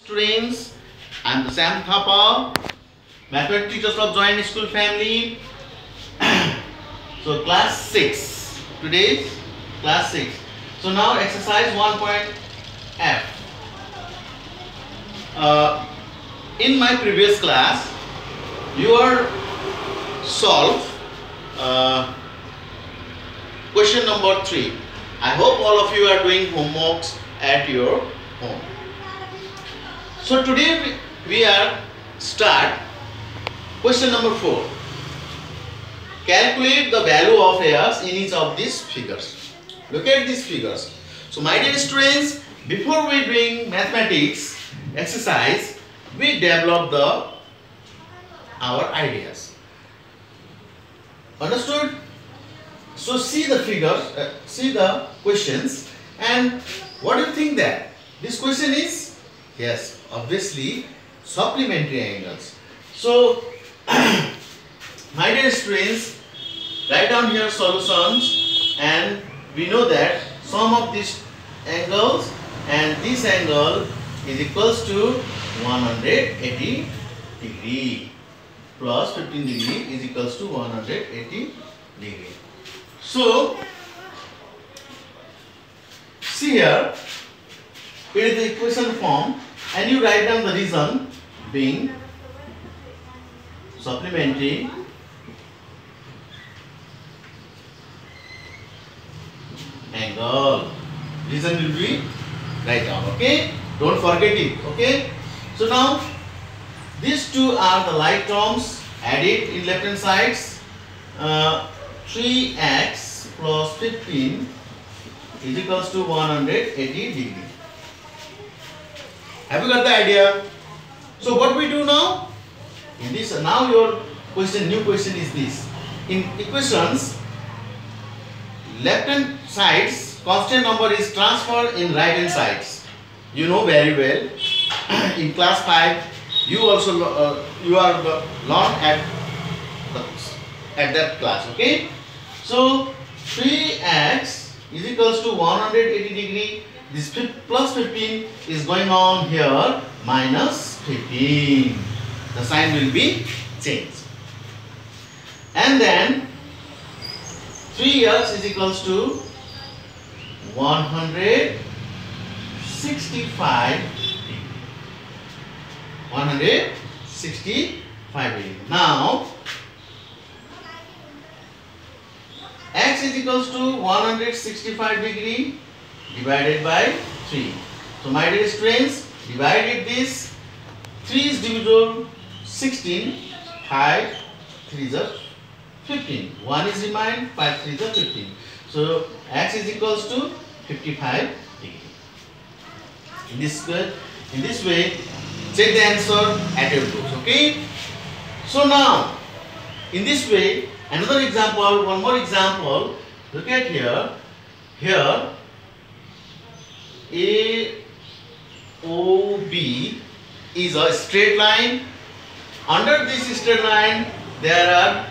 Students, I am Sam Thapa, mathematics teachers of Joint School family. So class 6, today's class 6. So now exercise 1.f. In my previous class, you are solved question number 3. I hope all of you are doing homeworks at your home. So today we are start question number 4. Calculate the value of airs in each of these figures. Look at these figures. So my dear students, before we doing mathematics exercise, we develop our ideas. Understood? So see the figures, see the questions, and what do you think that this question is? Yes, obviously supplementary angles. So my dear students, write down here solutions, and we know that sum of these angles and this angle is equals to 180 degree plus 15 degree is equals to 180 degree. So see here, it is the equation form, and you write down the reason being supplementary angle. Reason will be write down, okay? Don't forget it, okay? So now these two are the like terms, add it in left hand sides. 3x plus 15 is equals to 180 degree. Have you got the idea? So what we do now? In this, now your question, new question is this. In equations, left hand sides constant number is transferred in right hand sides. You know very well. In class 5, you also you are learned at that class. Okay. So 3x is equals to 180 degree. This plus 15 is going on here, minus 15. The sign will be changed. And then 3x is equals to 165 degree. 165 degree. Now x is equals to 165 degree divided by 3. So my dear students, divided this, 3 is divisible 16, 5 3 is 15, 1 is remained, 5 3 is 15. So x is equals to 55 degree. In this way, check the answer at your books. Okay. So now, in this way, another example, one more example. Look at here. Here, AOB is a straight line. Under this straight line, there are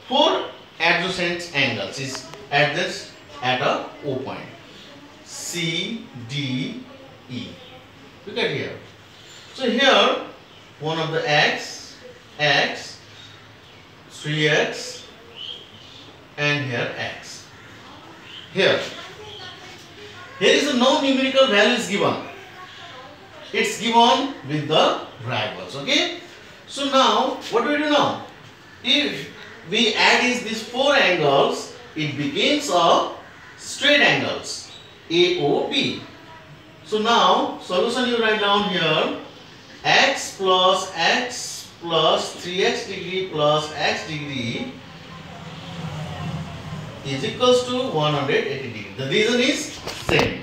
four adjacent angles is at a O point. C, D, E. Look at here. So here, one of the x, 3x, and here x. Here is no numerical value is given. It's given with the variables. Okay. So now, what do we do now? If we add these four angles, it becomes a straight angles, AOB. So now, solution you write down here, x plus 3x degree plus x degree is equals to 180 degree. The reason is same,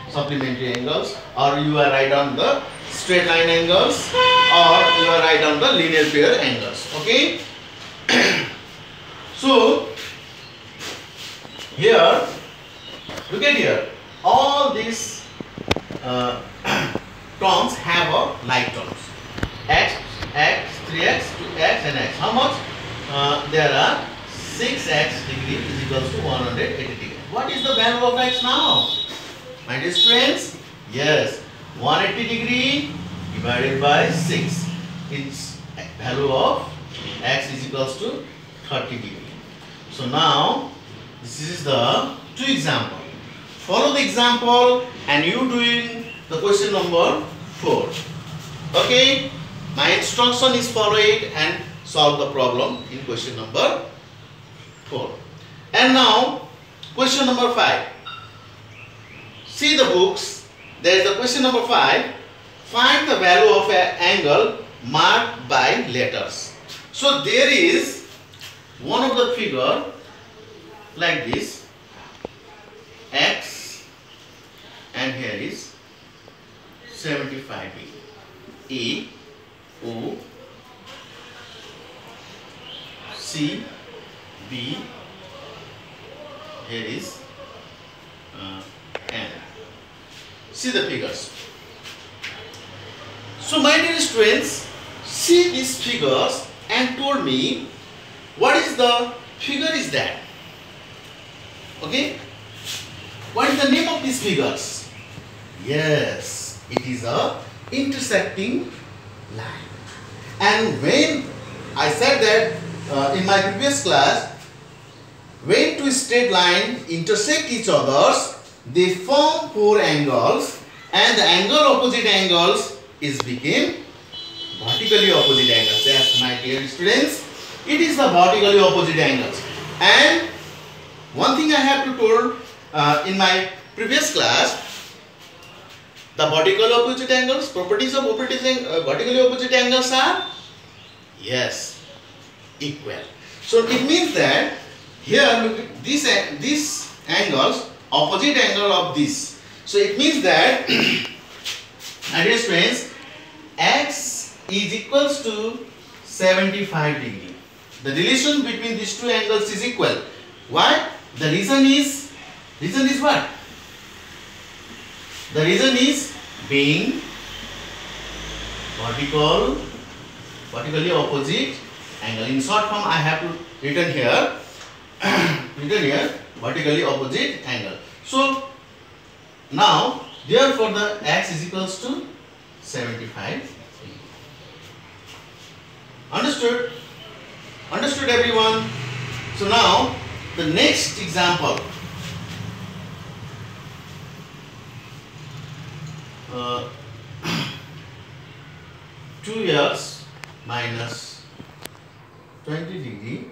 supplementary angles, or you are write down the straight line angles, or you are write down the linear pair angles. Okay. So here, look at here, all these terms have a like terms. X, 3x, 2x and x. How much? There are 6x degree is equals to 180 degree. what is the value of x now? My dear friends, yes, 180 degree divided by 6. Its value of x is equals to 30 degree. So now, this is the 2 example. Follow the example and you doing the question number 4. Okay, my instruction is follow it and solve the problem in question number 4. And now, question number 5. See the books. There is the question number 5. Find the value of an angle marked by letters. So there is one of the figure like this, x, and here is 75 degree. A, O, C, B, here is N. See the figures. So my dear students, see these figures and told me what is the figure is that. Okay? What is the name of these figures? Yes, it is a intersecting line. And when I said that in my previous class, when two straight lines intersect each others, they form 4 angles, and the angle opposite angles is became vertically opposite angles. Yes, my dear students, it is the vertically opposite angles. And one thing I have to told in my previous class, the vertical opposite angles, properties of vertically opposite angles are, yes, equal. So it means that here look at these angles, opposite angle of this. So it means that, my dear friends, x is equals to 75 degree. The relation between these two angles is equal. Why? The reason is what? The reason is being vertically opposite angle. In short form, I have to written here vertically opposite angle. So now, therefore, the x is equals to 75. Understood? Understood, everyone? So now, the next example. 2x minus 20 degree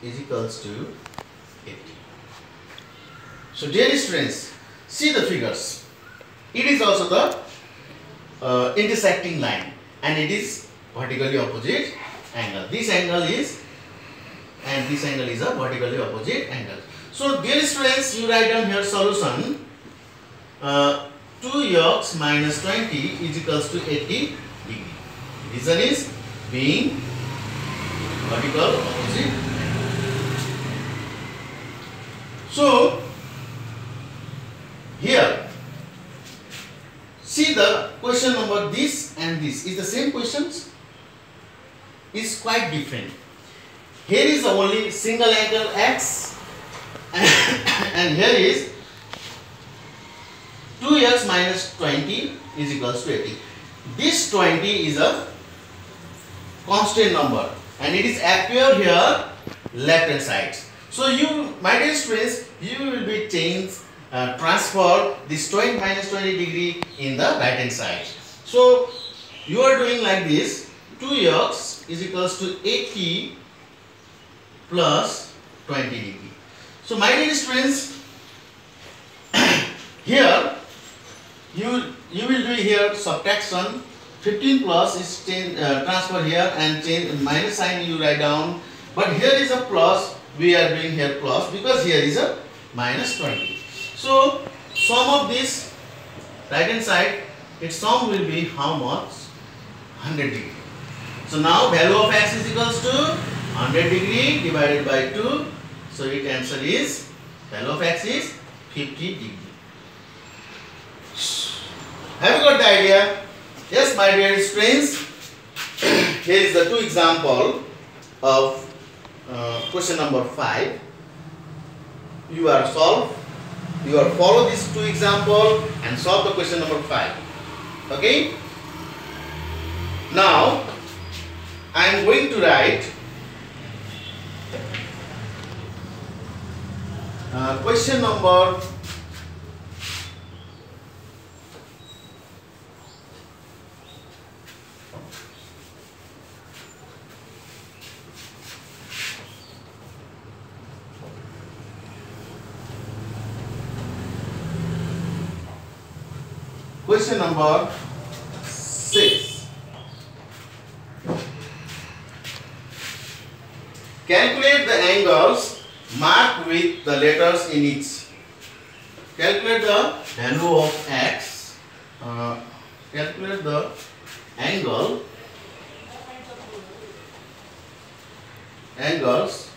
is equals to 80. So dear students, see the figures. It is also the intersecting line, and it is vertically opposite angle. This angle is, and this angle is a vertically opposite angle. So dear students, you write down here solution. 2x minus 20 is equals to 80 degree. Reason is being vertical opposite. So here, see the question number this and this is the same questions, is quite different. Here is only single angle x and here is 2x minus 20 is equals to 80. This 20 is a constant number and it is appear here left hand side. So you, my dear students, you will be transfer this 20 minus 20 degree in the right hand side. So you are doing like this, 2x is equals to 80 plus 20 degree. So my dear students, here you will do here subtraction. 15 plus is transfer here and change minus sign you write down, but here is a plus, we are doing here plus because here is a minus 20. So sum of this right hand side, its sum will be how much? 100 degree. So now value of x is equals to 100 degree divided by 2. So its answer is, value of x is 50 degree. Have you got the idea? Yes, my dear friends. Here is the 2 example of question number 5. you are follow these two example and solve the question number 5. Okay. Now I am going to write question number 6. Calculate the angles marked with the letters in each. Calculate the value of x. Calculate the angles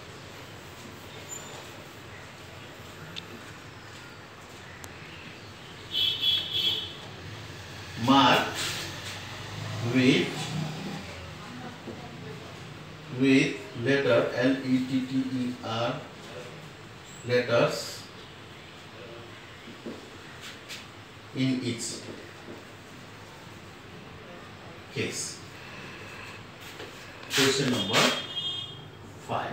marked with letter letter letters in each case. Question number 5.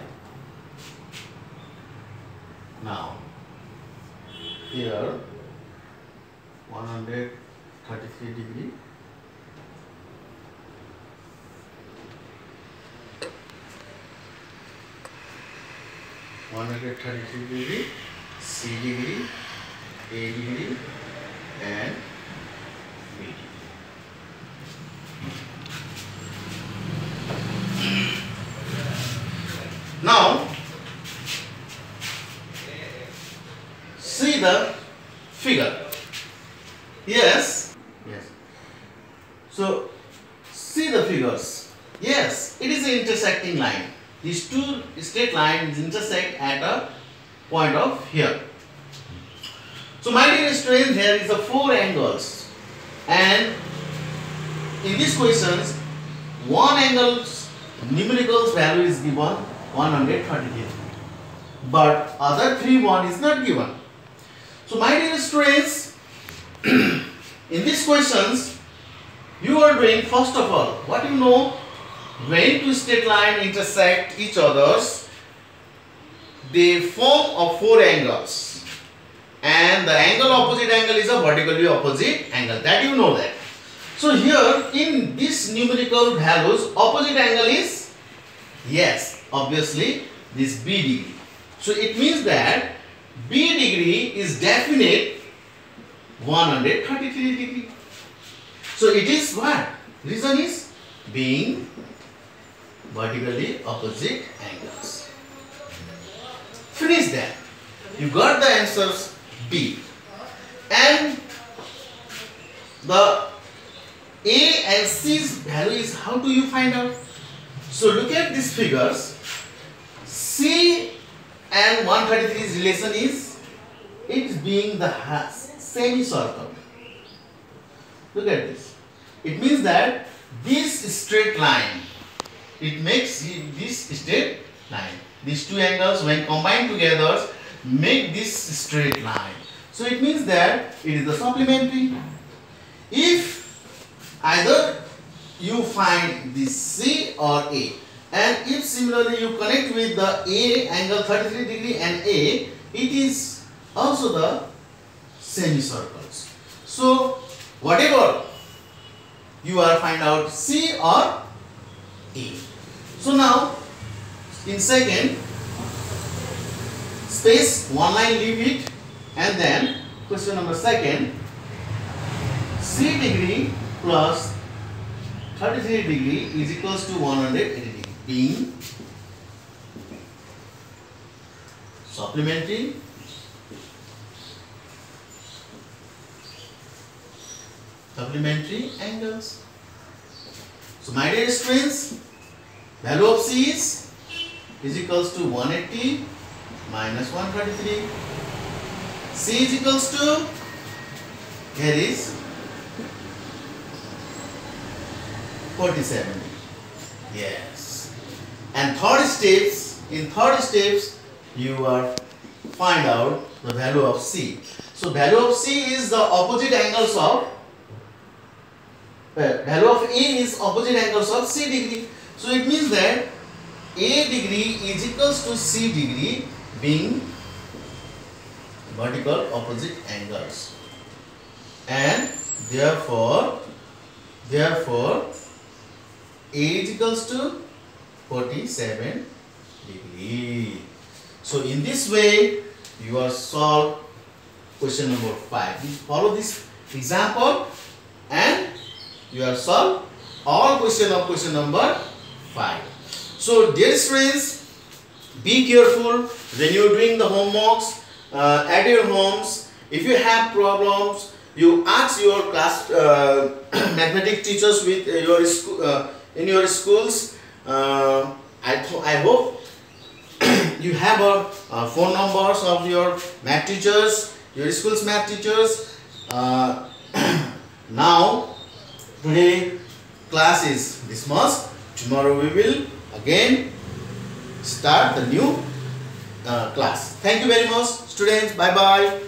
Now here 133 degree, C degree, A degree and B degree. Now see the figure. Yes. So see the figures. Yes, it is an intersecting line. These two straight lines intersect at a point of here. So my dear students, here is the 4 angles, and in these questions one angle's numerical value is given 133, but other 1 is not given. So my dear students, in these questions you are doing, first of all, what you know, when two straight lines intersect each others, they form of 4 angles, and the angle opposite angle is a vertically opposite angle, that you know that. So here in this numerical values, opposite angle is, yes, obviously this B degree. So it means that B degree is definite 133 degree. So it is what? Reason is being vertically opposite angles. Finish that. You got the answers B. And the A and C's value is, how do you find out? So look at these figures. C and 133's relation is, it being the semicircle. Look at this. It means that this straight line, it makes this straight line. These two angles when combined together make this straight line. So it means that it is the supplementary. If either you find this C or A, and if similarly you connect with the A angle 33 degree and A, it is also the semicircles. So whatever you are find out, C or A. So now in second space, one line leave it, and then question number 2, C degree plus 33 degree is equals to 180 degree, being supplementary angles. So my dear students, value of C is equals to 180 minus 133. C is equals to, here is 47. Yes. And in third steps you are find out the value of C. So value of C is the opposite angles of value of A is opposite angles of C degree. So it means that A degree is equals to C degree being vertical opposite angles, and therefore A is equals to 47 degree. So in this way you are solved question number 5. You follow this example and you are solved all question of question number 5. So dear students, be careful when you are doing the homeworks at your homes. If you have problems, you ask your class mathematics teachers with your school in your schools. I hope you have phone numbers of your math teachers, your school's math teachers. Now today class is dismissed. Tomorrow we will again start the new class. Thank you very much, students. Bye bye.